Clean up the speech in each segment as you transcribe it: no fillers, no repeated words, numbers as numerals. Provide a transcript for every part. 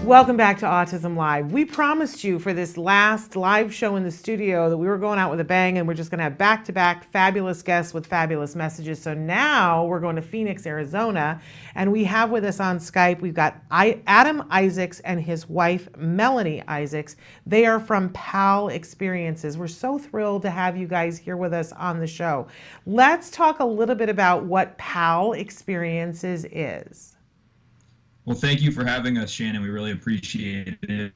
Welcome back to Autism Live. We promised you for this last live show in the studio that we were going out with a bang and we're just going to have back-to-back fabulous guests with fabulous messages. So now we're going to Phoenix, Arizona, and we have with us on Skype, we've got Adam Isaacs and his wife, Melanie Isaacs. They are from Pal Experiences. We're so thrilled to have you guys here with us on the show. Let's talk a little bit about what Pal Experiences is. Well, thank you for having us, Shannon. We really appreciate it.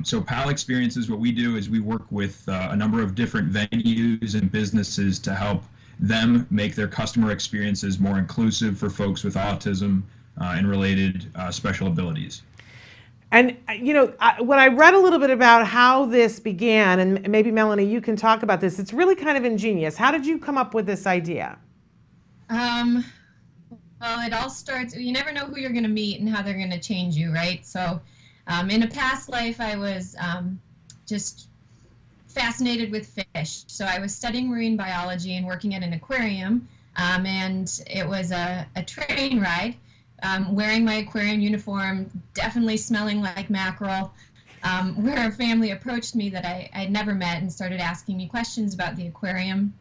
So Pal Experiences, what we do is we work with a number of different venues and businesses to help them make their customer experiences more inclusive for folks with autism and related special abilities. And, you know, when I read a little bit about how this began, and maybe Melanie, you can talk about this, it's really kind of ingenious. How did you come up with this idea? Well, it all starts, you never know who you're going to meet and how they're going to change you, right? So in a past life, I was just fascinated with fish. So I was studying marine biology and working at an aquarium, and it was a train ride, wearing my aquarium uniform, definitely smelling like mackerel, where a family approached me that I'd never met and started asking me questions about the aquarium.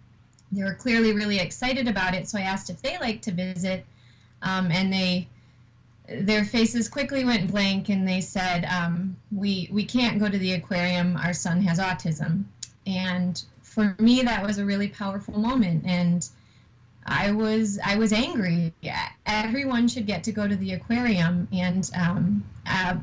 They were clearly really excited about it, so I asked if they liked to visit. And their faces quickly went blank, and they said, we can't go to the aquarium, our son has autism. And for me, that was a really powerful moment, and I was angry. Everyone should get to go to the aquarium, and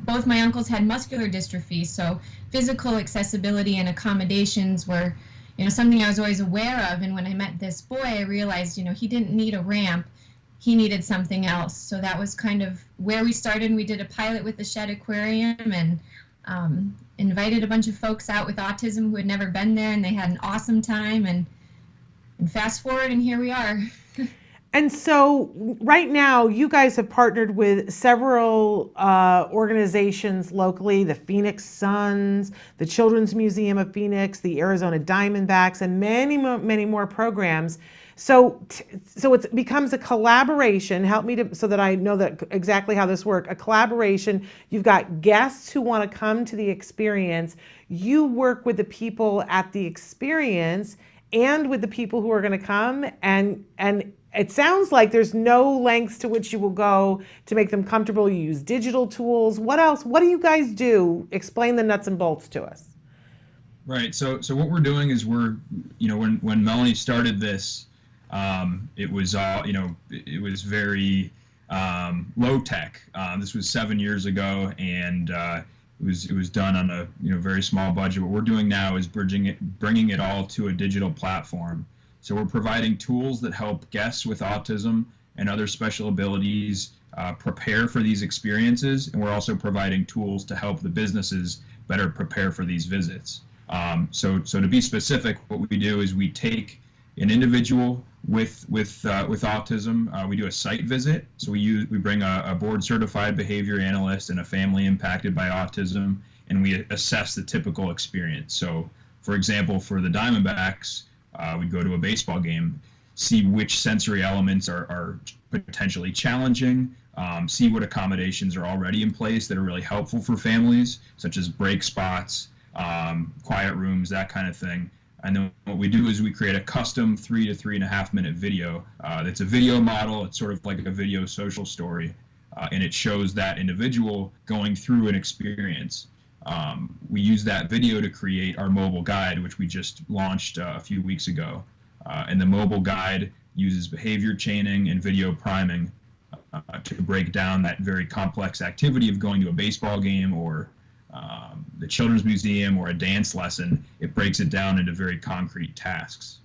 both my uncles had muscular dystrophy, so physical accessibility and accommodations were, you know, something I was always aware of. And when I met this boy, I realized, you know, he didn't need a ramp. He needed something else. So that was kind of where we started. And we did a pilot with the Shed Aquarium and invited a bunch of folks out with autism who had never been there, and they had an awesome time. And fast forward, and here we are. And so right now, you guys have partnered with several organizations locally, the Phoenix Suns, the Children's Museum of Phoenix, the Arizona Diamondbacks, and many more programs. So it becomes a collaboration. Help me so that I know that exactly how this works. A collaboration. You've got guests who want to come to the experience. You work with the people at the experience and with the people who are going to come. And it sounds like there's no lengths to which you will go to make them comfortable. You use digital tools. What else? What do you guys do? Explain the nuts and bolts to us. Right. So what we're doing is when Melanie started this, it was all, it was very low tech. This was 7 years ago, and it was done on a very small budget. What we're doing now is bringing it all to a digital platform. So we're providing tools that help guests with autism and other special abilities prepare for these experiences, and we're also providing tools to help the businesses better prepare for these visits. So to be specific, what we do is we take an individual with autism. We do a site visit. So we bring a board certified behavior analyst and a family impacted by autism, and we assess the typical experience. So for example, for the Diamondbacks, we'd go to a baseball game, see which sensory elements are potentially challenging, see what accommodations are already in place that are really helpful for families, such as break spots, quiet rooms, that kind of thing. And then what we do is we create a custom 3 to 3.5 minute video. That's a video model. It's sort of like a video social story, and it shows that individual going through an experience. We use that video to create our mobile guide, which we just launched a few weeks ago. And the mobile guide uses behavior chaining and video priming to break down that very complex activity of going to a baseball game or the Children's Museum or a dance lesson. It breaks it down into very concrete tasks.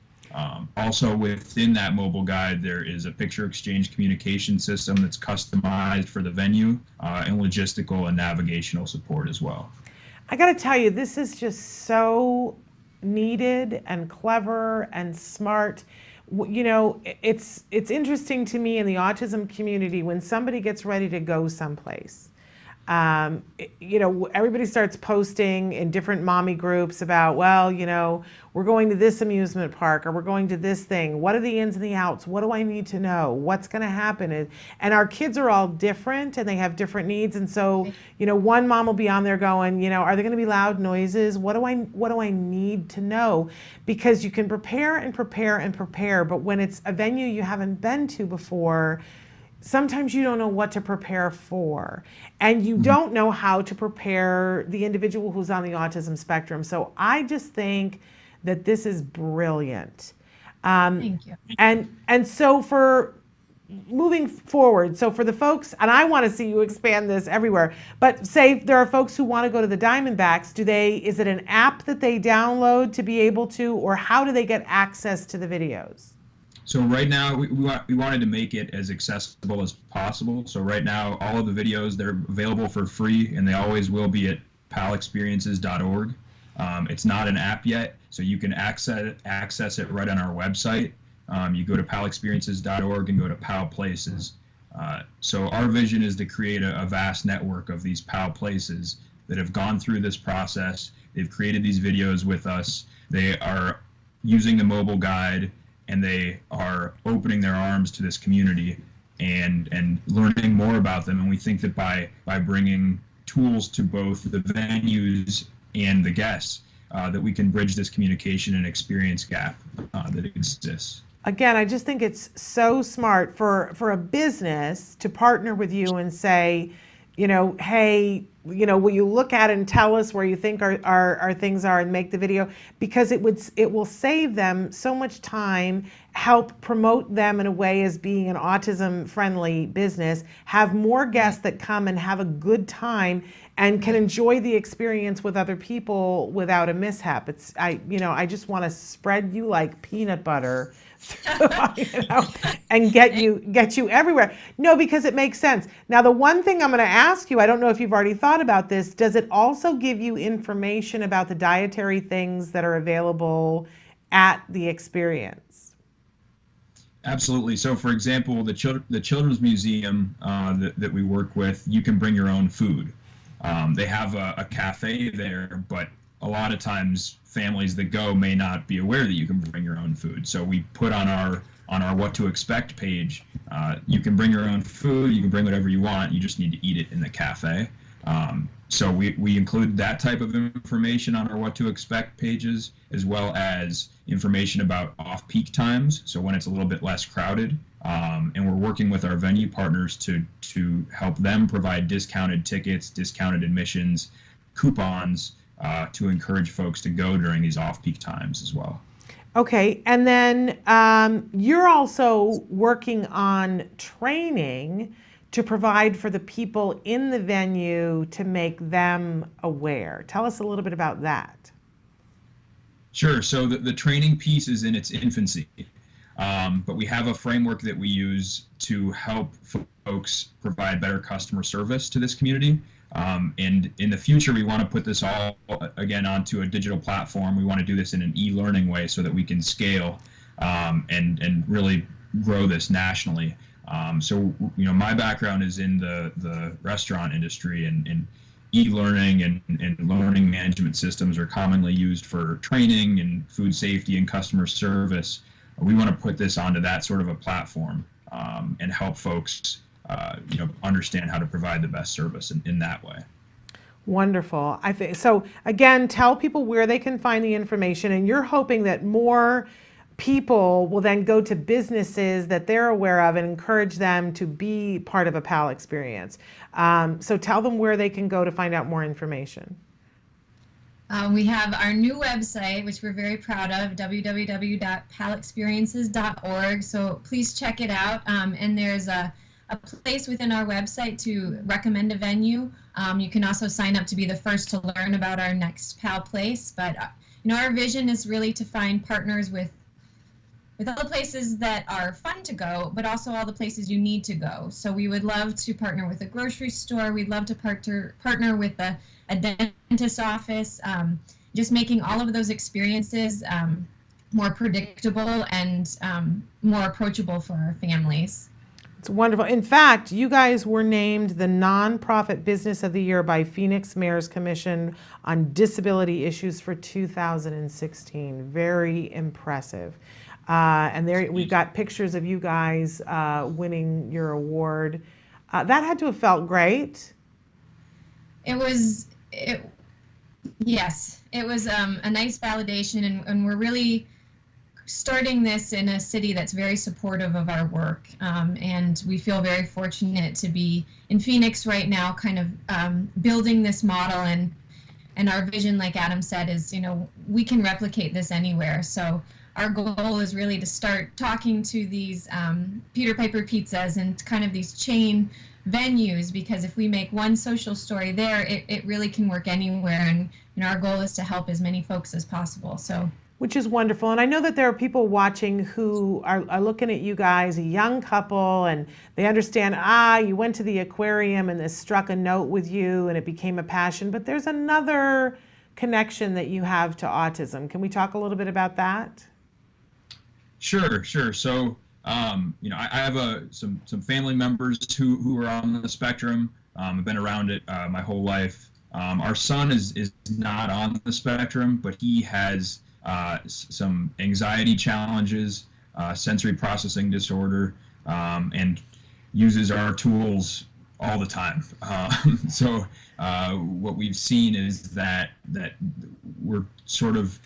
Also within that mobile guide, there is a picture exchange communication system that's customized for the venue and logistical and navigational support as well. I got to tell you, this is just so needed and clever and smart. You know, it's interesting to me in the autism community when somebody gets ready to go someplace. Everybody starts posting in different mommy groups about, well, we're going to this amusement park, or we're going to this thing. What are the ins and the outs? What do I need to know? What's going to happen? And our kids are all different and they have different needs. And so, one mom will be on there going, are there going to be loud noises? What do I need to know? Because you can prepare and prepare and prepare, but when it's a venue you haven't been to before, sometimes you don't know what to prepare for, and you don't know how to prepare the individual who's on the autism spectrum. So I just think that this is brilliant. Thank you. And so for moving forward, so for the folks, and I want to see you expand this everywhere, but say there are folks who want to go to the Diamondbacks, is it an app that they download to be able to, or how do they get access to the videos? So right now, we wanted to make it as accessible as possible. So right now, all of the videos, they're available for free, and they always will be at palexperiences.org. It's not an app yet, so you can access it right on our website. You go to palexperiences.org and go to Pal Places. So our vision is to create a vast network of these Pal Places that have gone through this process. They've created these videos with us. They are using the mobile guide, and they are opening their arms to this community and learning more about them. And we think that by bringing tools to both the venues and the guests, that we can bridge this communication and experience gap that exists. Again, I just think it's so smart for a business to partner with you and say, hey, will you look at it and tell us where you think our things are and make the video? Because it will save them so much time, help promote them in a way as being an autism friendly business, have more guests that come and have a good time and can enjoy the experience with other people without a mishap. I just want to spread you like peanut butter and get you everywhere. No, because it makes sense. Now, the one thing I'm going to ask you, I don't know if you've already thought about this, does it also give you information about the dietary things that are available at the experience? Absolutely. So, for example, the Children's Museum that we work with, you can bring your own food. They have a cafe there, but a lot of times families that go may not be aware that you can bring your own food. So we put on our What to Expect page, you can bring your own food, you can bring whatever you want, you just need to eat it in the cafe. So we include that type of information on our What to Expect pages, as well as information about off-peak times, so when it's a little bit less crowded. And we're working with our venue partners to help them provide discounted tickets, discounted admissions, coupons, to encourage folks to go during these off-peak times as well. Okay, and then you're also working on training to provide for the people in the venue to make them aware. Tell us a little bit about that. Sure, so the training piece is in its infancy, but we have a framework that we use to help folks provide better customer service to this community. And in the future, we want to put this all, again, onto a digital platform. We want to do this in an e-learning way so that we can scale and really grow this nationally. So, my background is in the restaurant industry, and e-learning and learning management systems are commonly used for training and food safety and customer service. We want to put this onto that sort of a platform and help folks understand how to provide the best service in that way. Wonderful. I think so. Again, tell people where they can find the information, and you're hoping that more people will then go to businesses that they're aware of and encourage them to be part of a PAL experience. So tell them where they can go to find out more information. We have our new website, which we're very proud of, www.palexperiences.org. So please check it out. And there's a place within our website to recommend a venue. You can also sign up to be the first to learn about our next PAL place. But our vision is really to find partners with all the places that are fun to go, but also all the places you need to go. So we would love to partner with a grocery store. We'd love to partner with a dentist's office, just making all of those experiences more predictable and more approachable for our families. It's wonderful. In fact, you guys were named the Nonprofit Business of the Year by Phoenix Mayor's Commission on Disability Issues for 2016. Very impressive. And there we've got pictures of you guys winning your award. That had to have felt great. Yes, it was a nice validation, and we're really starting this in a city that's very supportive of our work, and we feel very fortunate to be in Phoenix right now, kind of building this model, and our vision, like Adam said, is, we can replicate this anywhere. So our goal is really to start talking to these Peter Piper pizzas and kind of these chain venues, because if we make one social story there, it really can work anywhere, and our goal is to help as many folks as possible. So, which is wonderful. And I know that there are people watching who are looking at you guys, a young couple, and they understand, you went to the aquarium and this struck a note with you and it became a passion, but there's another connection that you have to autism. Can we talk a little bit about that? Sure. So, I have some family members who are on the spectrum. I've been around it my whole life. Our son is not on the spectrum, but he has some anxiety challenges, sensory processing disorder, and uses our tools all the time. So what we've seen is that we're sort of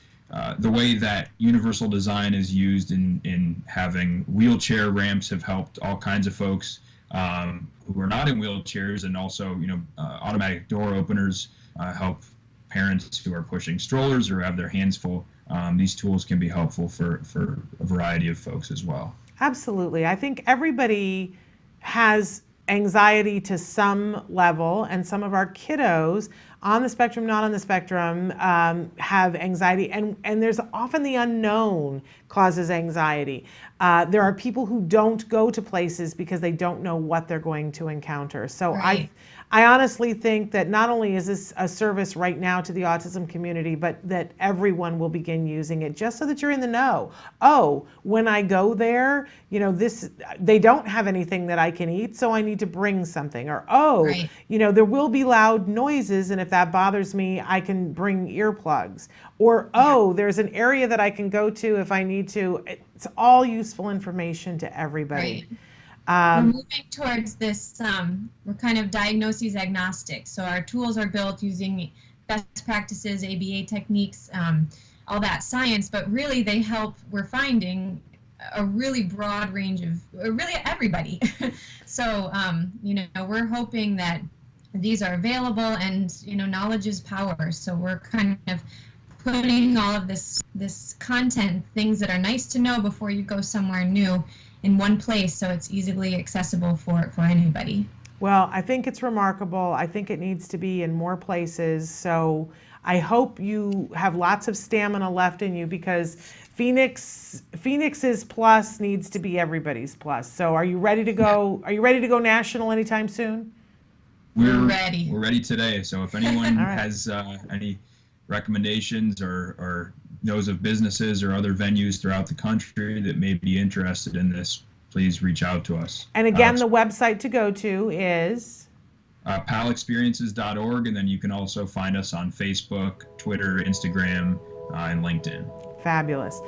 the way that universal design is used in having wheelchair ramps have helped all kinds of folks who are not in wheelchairs, and also automatic door openers help parents who are pushing strollers or have their hands full. These tools can be helpful for a variety of folks as well. Absolutely. I think everybody has anxiety to some level, and some of our kiddos on the spectrum, not on the spectrum, have anxiety, and there's often the unknown causes anxiety. There are people who don't go to places because they don't know what they're going to encounter. So right. I honestly think that not only is this a service right now to the autism community, but that everyone will begin using it, just so that you're in the know. Oh, when I go there, they don't have anything that I can eat, so I need to bring something. Or, right. There will be loud noises, and if that bothers me, I can bring earplugs. Or, there's an area that I can go to if I need to. It's all useful information to everybody. Right. We're moving towards this, we're kind of diagnoses agnostic. So our tools are built using best practices, ABA techniques, all that science, but really they help, we're finding, a really broad range of, really everybody. So, we're hoping that these are available, and, knowledge is power. So we're kind of putting all of this content, things that are nice to know before you go somewhere new, in one place, so it's easily accessible for anybody. Well, I think it's remarkable. I think it needs to be in more places. So I hope you have lots of stamina left in you, because Phoenix's plus needs to be everybody's plus. So are you ready to go? Are you ready to go national anytime soon? We're ready. We're ready today. So if anyone right. has any recommendations or knows of businesses or other venues throughout the country that may be interested in this, please reach out to us. And again, the website to go to is palexperiences.org, and then you can also find us on Facebook, Twitter, Instagram, and LinkedIn. Fabulous.